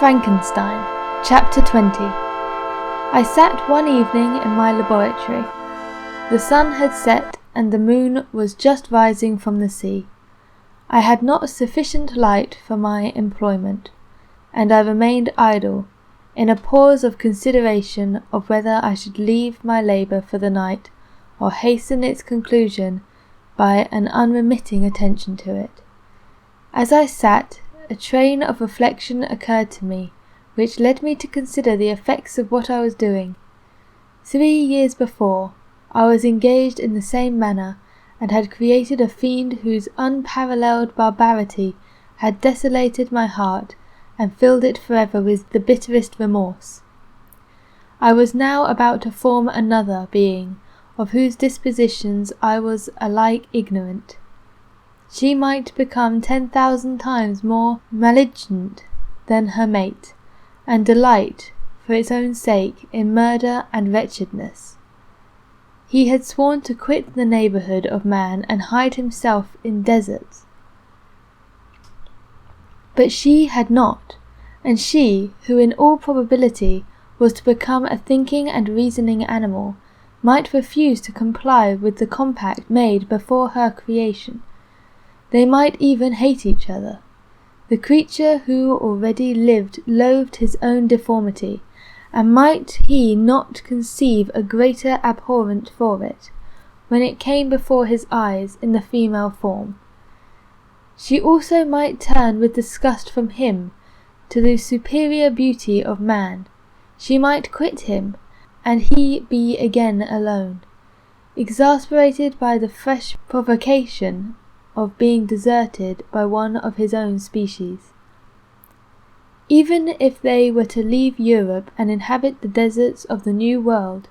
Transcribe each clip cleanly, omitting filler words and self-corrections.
Frankenstein, Chapter 20. I sat one evening in my laboratory. The sun had set and the moon was just rising from the sea. I had not sufficient light for my employment, and I remained idle, in a pause of consideration of whether I should leave my labour for the night, or hasten its conclusion by an unremitting attention to it. As I sat, a train of reflection occurred to me, which led me to consider the effects of what I was doing. 3 years before, I was engaged in the same manner, and had created a fiend whose unparalleled barbarity had desolated my heart and filled it forever with the bitterest remorse. I was now about to form another being, of whose dispositions I was alike ignorant. She might become 10,000 times more malignant than her mate, and delight, for its own sake, in murder and wretchedness. He had sworn to quit the neighbourhood of man and hide himself in deserts. But she had not, and she, who in all probability was to become a thinking and reasoning animal, might refuse to comply with the compact made before her creation. They might even hate each other. The creature who already lived loathed his own deformity, and might he not conceive a greater abhorrence for it, when it came before his eyes in the female form? She also might turn with disgust from him to the superior beauty of man. She might quit him, and he be again alone, exasperated by the fresh provocation of being deserted by one of his own species. Even if they were to leave Europe and inhabit the deserts of the New World,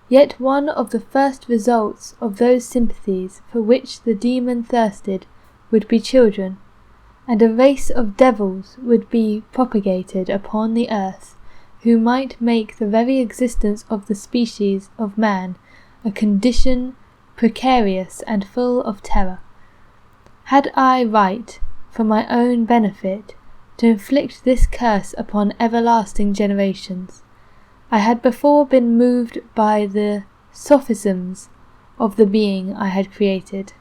yet one of the first results of those sympathies for which the demon thirsted would be children, and a race of devils would be propagated upon the earth, who might make the very existence of the species of man a condition precarious and full of terror. Had I right, for my own benefit, to inflict this curse upon everlasting generations? I had before been moved by the sophisms of the being I had created.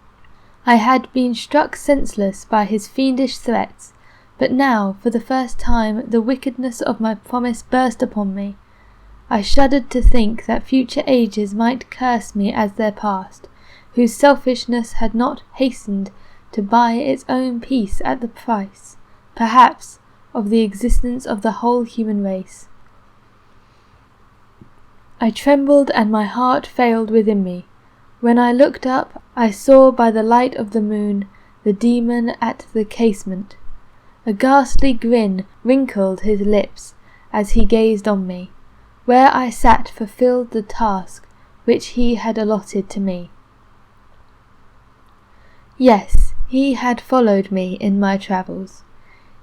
I had been struck senseless by his fiendish threats, but now, for the first time, the wickedness of my promise burst upon me. I shuddered to think that future ages might curse me as their past, whose selfishness had not hastened to buy its own peace at the price, perhaps, of the existence of the whole human race. I trembled and my heart failed within me. When I looked up, I saw by the light of the moon the demon at the casement. A ghastly grin wrinkled his lips as he gazed on me. Where I sat fulfilled the task which he had allotted to me. Yes, he had followed me in my travels.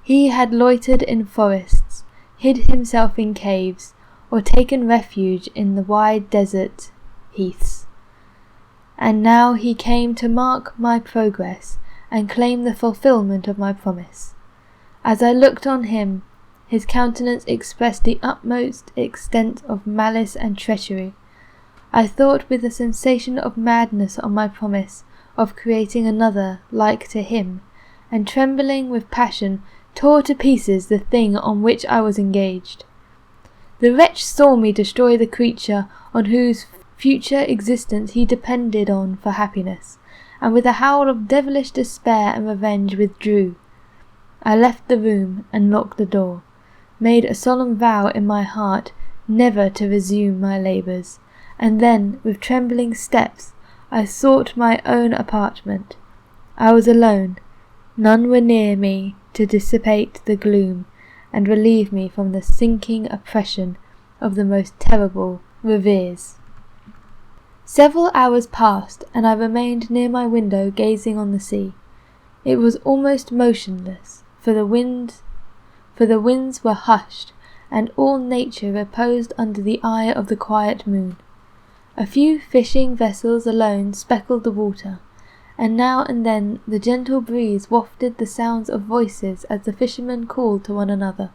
He had loitered in forests, hid himself in caves, or taken refuge in the wide desert heaths. And now he came to mark my progress and claim the fulfilment of my promise. As I looked on him, his countenance expressed the utmost extent of malice and treachery. I thought with a sensation of madness on my promise of creating another like to him, and trembling with passion tore to pieces the thing on which I was engaged. The wretch saw me destroy the creature on whose future existence he depended on for happiness, and with a howl of devilish despair and revenge withdrew. I left the room and locked the door, made a solemn vow in my heart never to resume my labours, and then, with trembling steps, I sought my own apartment. I was alone. None were near me to dissipate the gloom and relieve me from the sinking oppression of the most terrible reveries. Several hours passed, and I remained near my window gazing on the sea. It was almost motionless, for the winds were hushed, and all nature reposed under the eye of the quiet moon. A few fishing vessels alone speckled the water, and now and then the gentle breeze wafted the sounds of voices as the fishermen called to one another.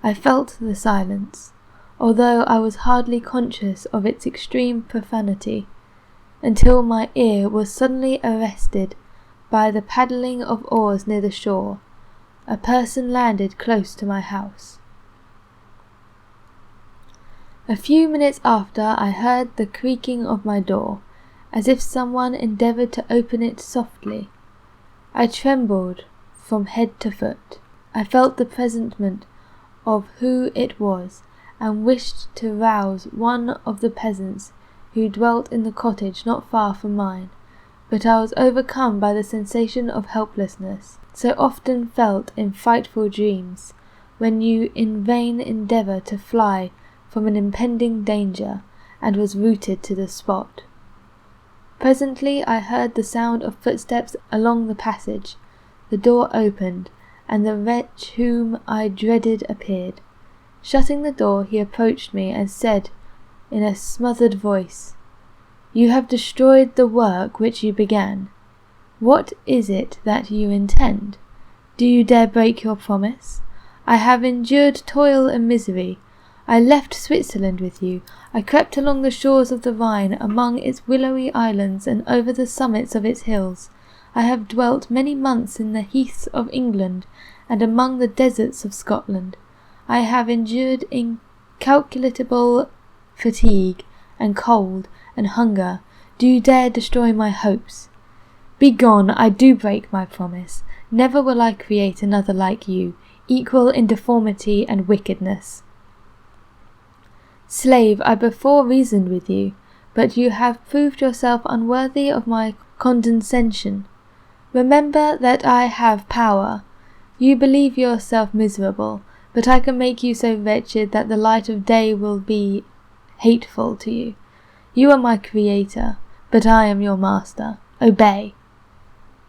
I felt the silence, although I was hardly conscious of its extreme profanity, until my ear was suddenly arrested by the paddling of oars near the shore. A person landed close to my house. A few minutes after, I heard the creaking of my door, as if someone endeavoured to open it softly. I trembled from head to foot. I felt the presentiment of who it was, and wished to rouse one of the peasants who dwelt in the cottage not far from mine, but I was overcome by the sensation of helplessness, so often felt in frightful dreams, when you in vain endeavour to fly from an impending danger, and was rooted to the spot. Presently I heard the sound of footsteps along the passage. The door opened, and the wretch whom I dreaded appeared. Shutting the door, he approached me and said in a smothered voice, "You have destroyed the work which you began. What is it that you intend? Do you dare break your promise? I have endured toil and misery. I left Switzerland with you. I crept along the shores of the Rhine, among its willowy islands and over the summits of its hills. I have dwelt many months in the heaths of England and among the deserts of Scotland. I have endured incalculable fatigue and cold and hunger. Do you dare destroy my hopes? Begone, I do break my promise. Never will I create another like you, equal in deformity and wickedness. Slave, I before reasoned with you, but you have proved yourself unworthy of my condescension. Remember that I have power. You believe yourself miserable, but I can make you so wretched that the light of day will be hateful to you. You are my creator, but I am your master. Obey.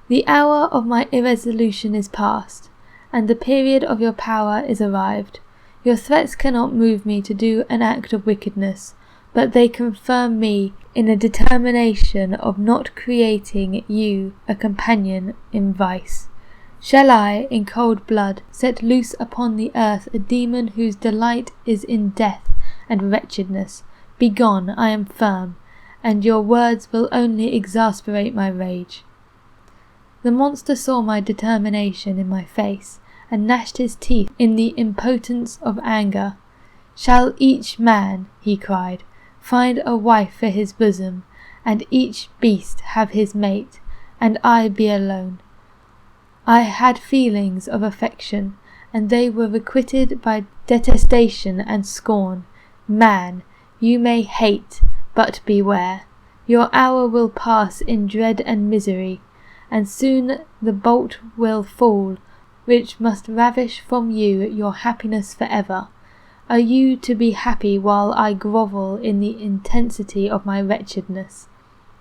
The hour of my irresolution is past, and the period of your power is arrived. Your threats cannot move me to do an act of wickedness, but they confirm me in a determination of not creating you a companion in vice. Shall I, in cold blood, set loose upon the earth a demon whose delight is in death and wretchedness? Begone, I am firm, and your words will only exasperate my rage." The monster saw my determination in my face, and gnashed his teeth in the impotence of anger. "Shall each man," he cried, "find a wife for his bosom, and each beast have his mate, and I be alone? I had feelings of affection, and they were requited by detestation and scorn. Man, you may hate, but beware. Your hour will pass in dread and misery, and soon the bolt will fall which must ravish from you your happiness forever. Are you to be happy while I grovel in the intensity of my wretchedness?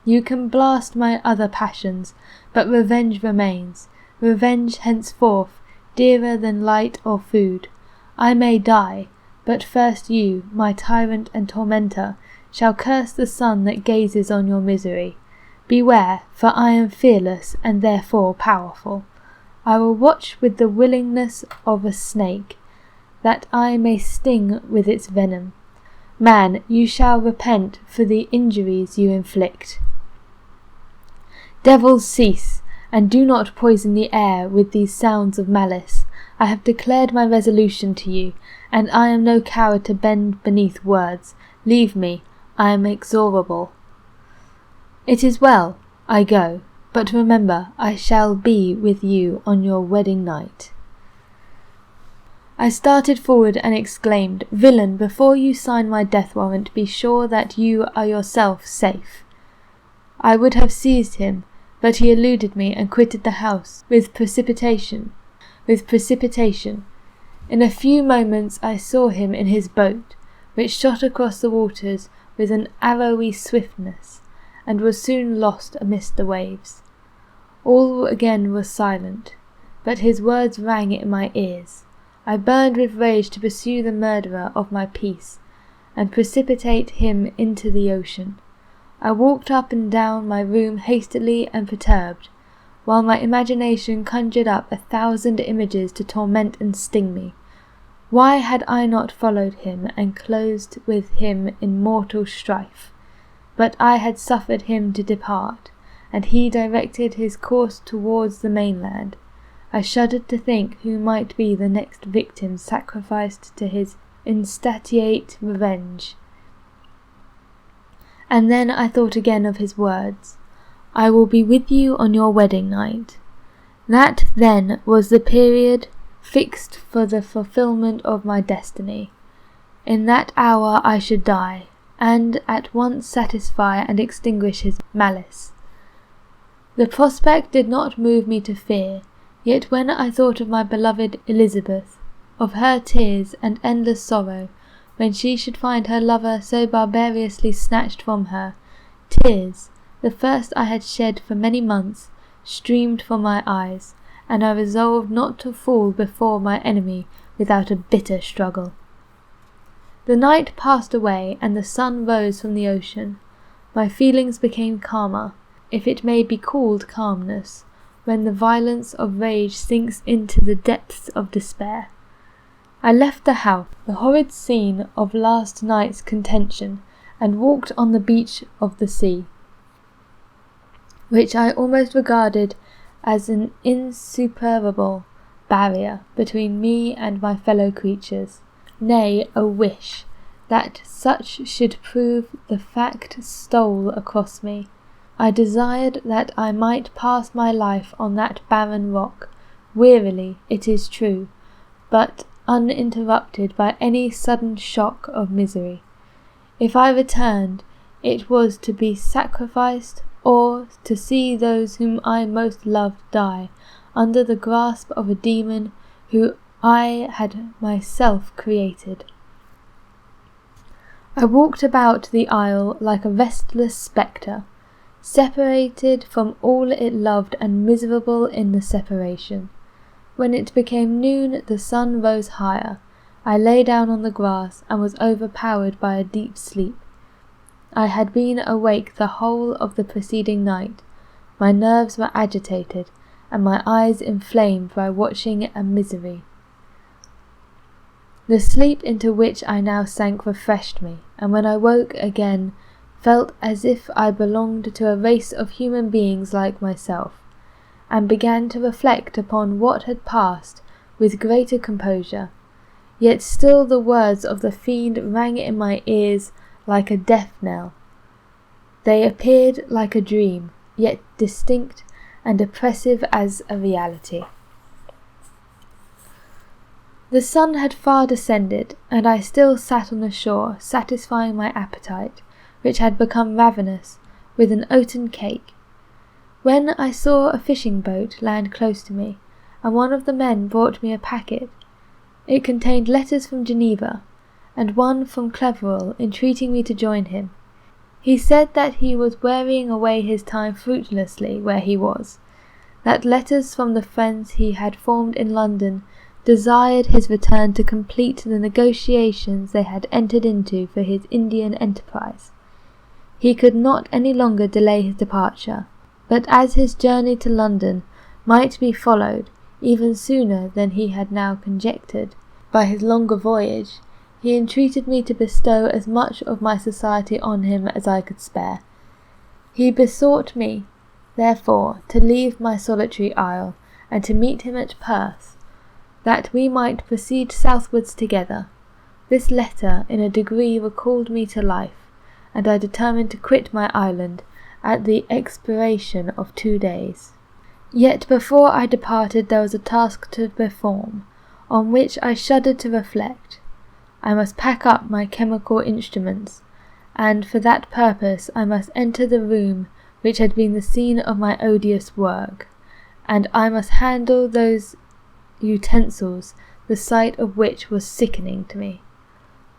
You can blast my other passions, but revenge remains. Revenge henceforth, dearer than light or food. I may die, but first you, my tyrant and tormentor, shall curse the sun that gazes on your misery. Beware, for I am fearless and therefore powerful. I will watch with the willingness of a snake, that I may sting with its venom. Man, you shall repent for the injuries you inflict. Devils, cease, and do not poison the air with these sounds of malice. I have declared my resolution to you, and I am no coward to bend beneath words. Leave me, I am inexorable. It is well, I go, but remember, I shall be with you on your wedding night. I started forward and exclaimed, "Villain, before you sign my death warrant, be sure that you are yourself safe." I would have seized him, but he eluded me and quitted the house with precipitation. In a few moments I saw him in his boat, which shot across the waters with an arrowy swiftness, and was soon lost amidst the waves. All again was silent, but his words rang in my ears. I burned with rage to pursue the murderer of my peace, and precipitate him into the ocean. I walked up and down my room hastily and perturbed, while my imagination conjured up 1,000 images to torment and sting me. Why had I not followed him and closed with him in mortal strife? But I had suffered him to depart, and he directed his course towards the mainland. I shuddered to think who might be the next victim sacrificed to his insatiate revenge. And then I thought again of his words, "I will be with you on your wedding night." That then was the period fixed for the fulfilment of my destiny. In that hour I should die, and at once satisfy and extinguish his malice. The prospect did not move me to fear, yet when I thought of my beloved Elizabeth, of her tears and endless sorrow, when she should find her lover so barbarously snatched from her, tears, the first I had shed for many months, streamed from my eyes, and I resolved not to fall before my enemy without a bitter struggle. The night passed away, and the sun rose from the ocean. My feelings became calmer, if it may be called calmness, when the violence of rage sinks into the depths of despair. I left the house, the horrid scene of last night's contention, and walked on the beach of the sea, which I almost regarded as an insuperable barrier between me and my fellow creatures. Nay, a wish that such should prove the fact stole across me. I desired that I might pass my life on that barren rock, wearily, it is true, but uninterrupted by any sudden shock of misery. If I returned, it was to be sacrificed, or to see those whom I most loved die under the grasp of a demon who I had myself created. I walked about the isle like a restless spectre, separated from all it loved and miserable in the separation. When it became noon, the sun rose higher. I lay down on the grass and was overpowered by a deep sleep. I had been awake the whole of the preceding night. My nerves were agitated, and my eyes inflamed by watching and misery. The sleep into which I now sank refreshed me, and when I woke again, felt as if I belonged to a race of human beings like myself, and began to reflect upon what had passed with greater composure. Yet still the words of the fiend rang in my ears like a death knell. They appeared like a dream, yet distinct and oppressive as a reality. The sun had far descended, and I still sat on the shore, satisfying my appetite, which had become ravenous, with an oaten cake, when I saw a fishing boat land close to me, and one of the men brought me a packet. It contained letters from Geneva, and one from Cleverell entreating me to join him. He said that he was wearying away his time fruitlessly where he was, that letters from the friends he had formed in London desired his return to complete the negotiations they had entered into for his Indian enterprise. He could not any longer delay his departure, but as his journey to London might be followed even sooner than he had now conjectured by his longer voyage, he entreated me to bestow as much of my society on him as I could spare. He besought me, therefore, to leave my solitary isle, and to meet him at Perth, that we might proceed southwards together. This letter in a degree recalled me to life, and I determined to quit my island at the expiration of 2 days. Yet before I departed there was a task to perform, on which I shuddered to reflect. I must pack up my chemical instruments, and for that purpose I must enter the room which had been the scene of my odious work, and I must handle those utensils, the sight of which was sickening to me.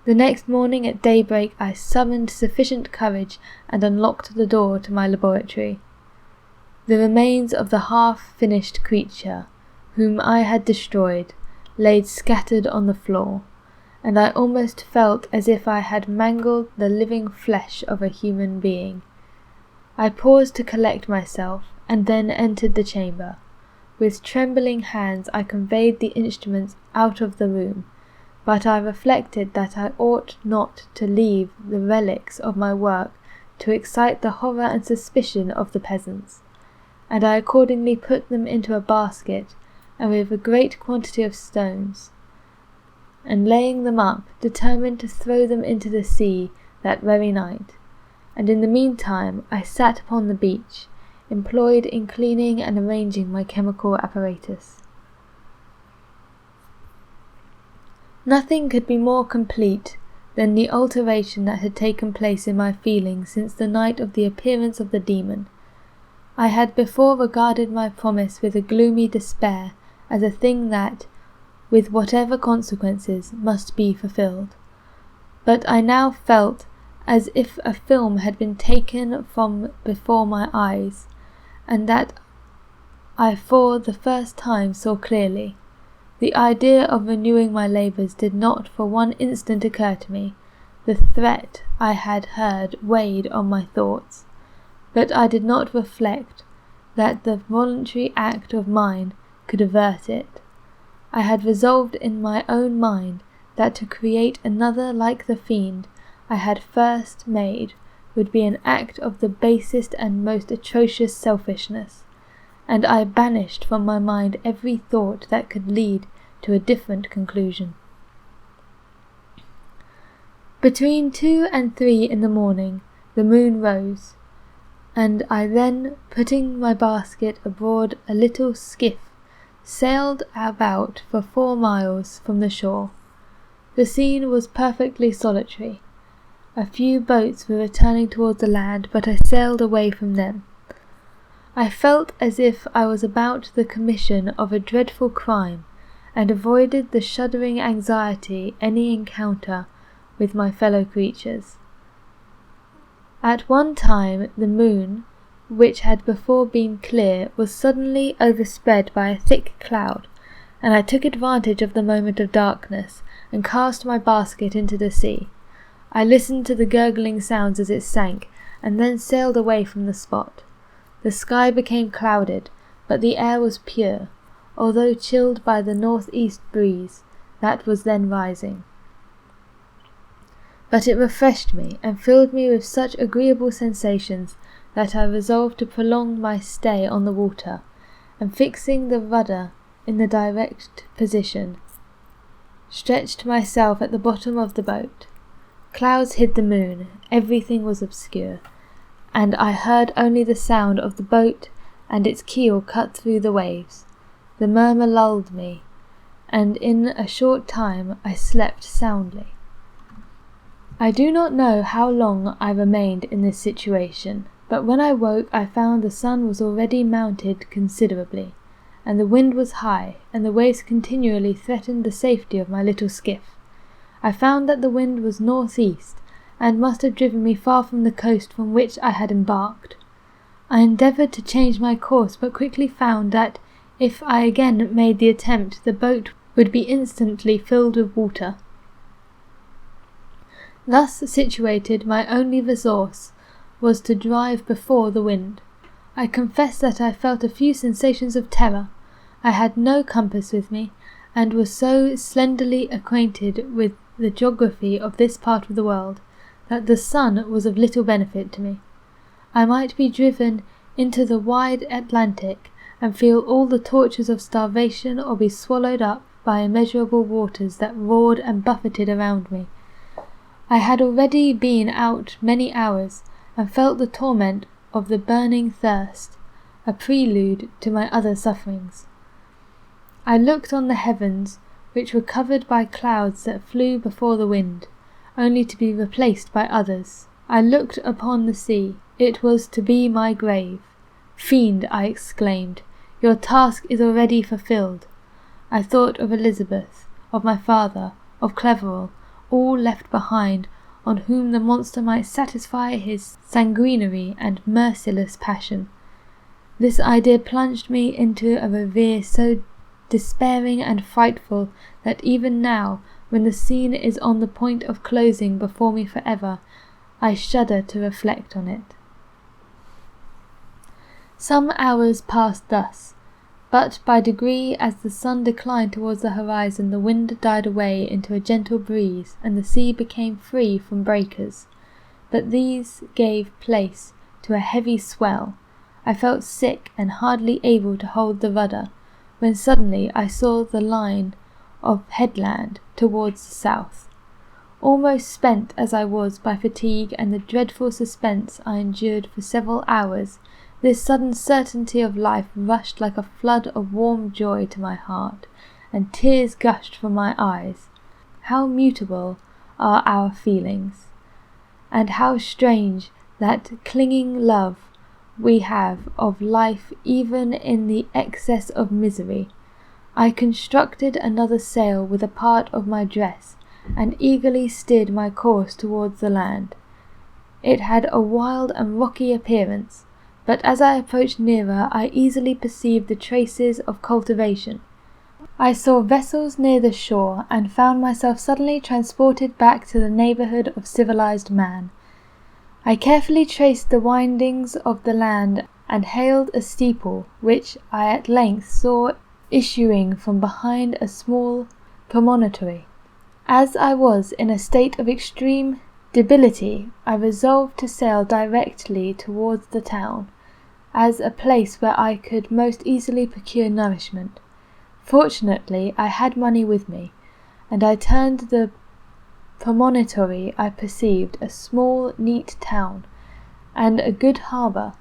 The next morning at daybreak I summoned sufficient courage and unlocked the door to my laboratory. The remains of the half-finished creature, whom I had destroyed, lay scattered on the floor, and I almost felt as if I had mangled the living flesh of a human being. I paused to collect myself, and then entered the chamber. With trembling hands I conveyed the instruments out of the room. but I reflected that I ought not to leave the relics of my work to excite the horror and suspicion of the peasants, and I accordingly put them into a basket and with a great quantity of stones, and laying them up, determined to throw them into the sea that very night, and in the meantime I sat upon the beach, employed in cleaning and arranging my chemical apparatus. Nothing could be more complete than the alteration that had taken place in my feelings since the night of the appearance of the demon. I had before regarded my promise with a gloomy despair as a thing that, with whatever consequences, must be fulfilled. But I now felt as if a film had been taken from before my eyes, and that I for the first time saw clearly. The idea of renewing my labours did not for one instant occur to me. The threat I had heard weighed on my thoughts, but I did not reflect that the voluntary act of mine could avert it. I had resolved in my own mind that to create another like the fiend I had first made would be an act of the basest and most atrocious selfishness, and I banished from my mind every thought that could lead to a different conclusion. Between 2 and 3 in the morning the moon rose, and I then, putting my basket aboard a little skiff, sailed about for 4 miles from the shore. The scene was perfectly solitary. A few boats were returning towards the land, but I sailed away from them. I felt as if I was about the commission of a dreadful crime, and avoided the shuddering anxiety any encounter with my fellow creatures. At one time the moon, which had before been clear, was suddenly overspread by a thick cloud, and I took advantage of the moment of darkness, and cast my basket into the sea. I listened to the gurgling sounds as it sank, and then sailed away from the spot. The sky became clouded, but the air was pure, although chilled by the north-east breeze that was then rising. But it refreshed me, and filled me with such agreeable sensations that I resolved to prolong my stay on the water, and fixing the rudder in the direct position, stretched myself at the bottom of the boat. Clouds hid the moon, everything was obscure, and I heard only the sound of the boat and its keel cut through the waves. The murmur lulled me, and in a short time I slept soundly. I do not know how long I remained in this situation, but when I woke I found the sun was already mounted considerably, and the wind was high, and the waves continually threatened the safety of my little skiff. I found that the wind was north-east, and must have driven me far from the coast from which I had embarked. I endeavoured to change my course, but quickly found that if I again made the attempt, the boat would be instantly filled with water. Thus situated, my only resource was to drive before the wind. I confess that I felt a few sensations of terror. I had no compass with me, and was so slenderly acquainted with the geography of this part of the world, that the sun was of little benefit to me. I might be driven into the wide Atlantic, and feel all the tortures of starvation, or be swallowed up by immeasurable waters that roared and buffeted around me. I had already been out many hours, and felt the torment of the burning thirst, a prelude to my other sufferings. I looked on the heavens, which were covered by clouds that flew before the wind, only to be replaced by others. I looked upon the sea. It was to be my grave. "Fiend," I exclaimed, "your task is already fulfilled." I thought of Elizabeth, of my father, of Cleverell, all left behind, on whom the monster might satisfy his sanguinary and merciless passion. This idea plunged me into a reverie so despairing and frightful that even now, when the scene is on the point of closing before me for ever, I shudder to reflect on it. Some hours passed thus, but by degree as the sun declined towards the horizon the wind died away into a gentle breeze, and the sea became free from breakers. But these gave place to a heavy swell. I felt sick and hardly able to hold the rudder, when suddenly I saw the line of headland towards the south. Almost spent as I was by fatigue and the dreadful suspense I endured for several hours, this sudden certainty of life rushed like a flood of warm joy to my heart, and tears gushed from my eyes. How mutable are our feelings, and how strange that clinging love we have of life even in the excess of misery. I constructed another sail with a part of my dress, and eagerly steered my course towards the land. It had a wild and rocky appearance, but as I approached nearer I easily perceived the traces of cultivation. I saw vessels near the shore, and found myself suddenly transported back to the neighbourhood of civilized man. I carefully traced the windings of the land, and hailed a steeple, which I at length saw issuing from behind a small promontory. As I was in a state of extreme debility, I resolved to sail directly towards the town, as a place where I could most easily procure nourishment. Fortunately, I had money with me, and I turned the promontory. I perceived a small, neat town, and a good harbour,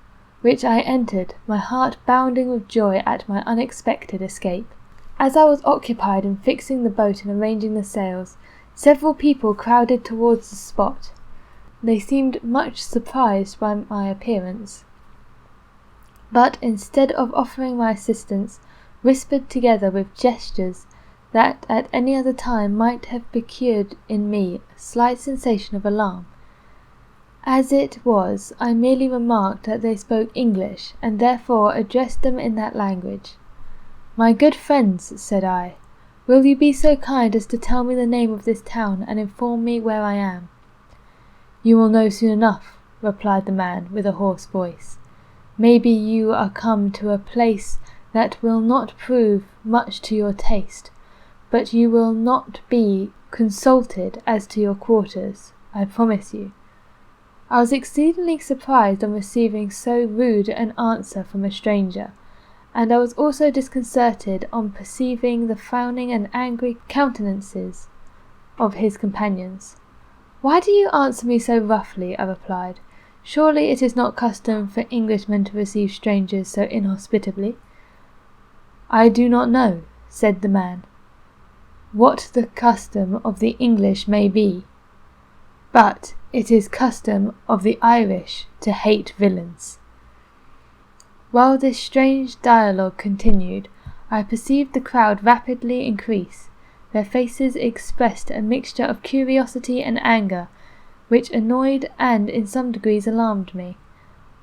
which I entered, my heart bounding with joy at my unexpected escape. As I was occupied in fixing the boat and arranging the sails, several people crowded towards the spot. They seemed much surprised by my appearance, but instead of offering my assistance, whispered together with gestures that at any other time might have procured in me a slight sensation of alarm. As it was, I merely remarked that they spoke English, and therefore addressed them in that language. "My good friends," said I, "will you be so kind as to tell me the name of this town, and inform me where I am?" "You will know soon enough," replied the man with a hoarse voice. "Maybe you are come to a place that will not prove much to your taste, but you will not be consulted as to your quarters, I promise you." I was exceedingly surprised on receiving so rude an answer from a stranger, and I was also disconcerted on perceiving the frowning and angry countenances of his companions. "Why do you answer me so roughly?" I replied. "Surely it is not custom for Englishmen to receive strangers so inhospitably." "I do not know," said the man, "what the custom of the English may be, but it is custom of the Irish to hate villains." While this strange dialogue continued, I perceived the crowd rapidly increase. Their faces expressed a mixture of curiosity and anger, which annoyed and in some degree alarmed me.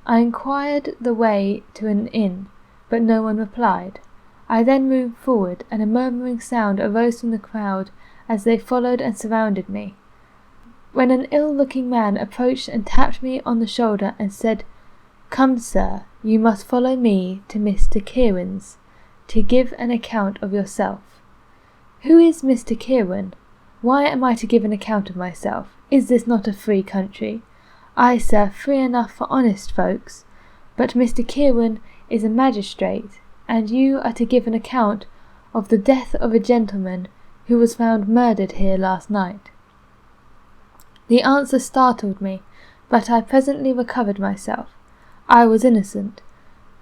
I inquired the way to an inn, but no one replied. I then moved forward, and a murmuring sound arose from the crowd as they followed and surrounded me, when an ill-looking man approached and tapped me on the shoulder and said, "Come, sir, you must follow me to Mr. Kirwan's, to give an account of yourself." "Who is Mr. Kirwan? Why am I to give an account of myself? Is this not a free country?" "Ay, sir, free enough for honest folks, but Mr. Kirwan is a magistrate, and you are to give an account of the death of a gentleman who was found murdered here last night." The answer startled me, but I presently recovered myself. I was innocent.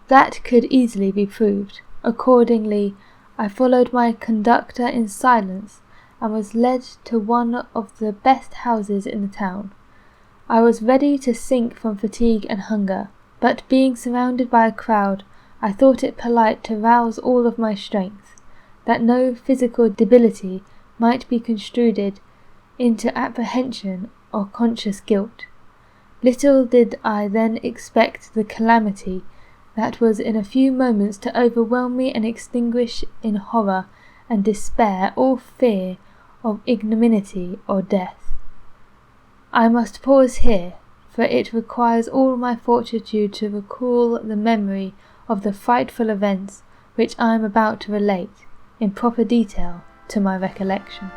That could easily be proved. Accordingly, I followed my conductor in silence, and was led to one of the best houses in the town. I was ready to sink from fatigue and hunger, but being surrounded by a crowd, I thought it polite to rouse all of my strength, that no physical debility might be construed into apprehension or conscious guilt. Little did I then expect the calamity that was in a few moments to overwhelm me and extinguish in horror and despair all fear of ignominy or death. I must pause here, for it requires all my fortitude to recall the memory of the frightful events which I am about to relate, in proper detail, to my recollection.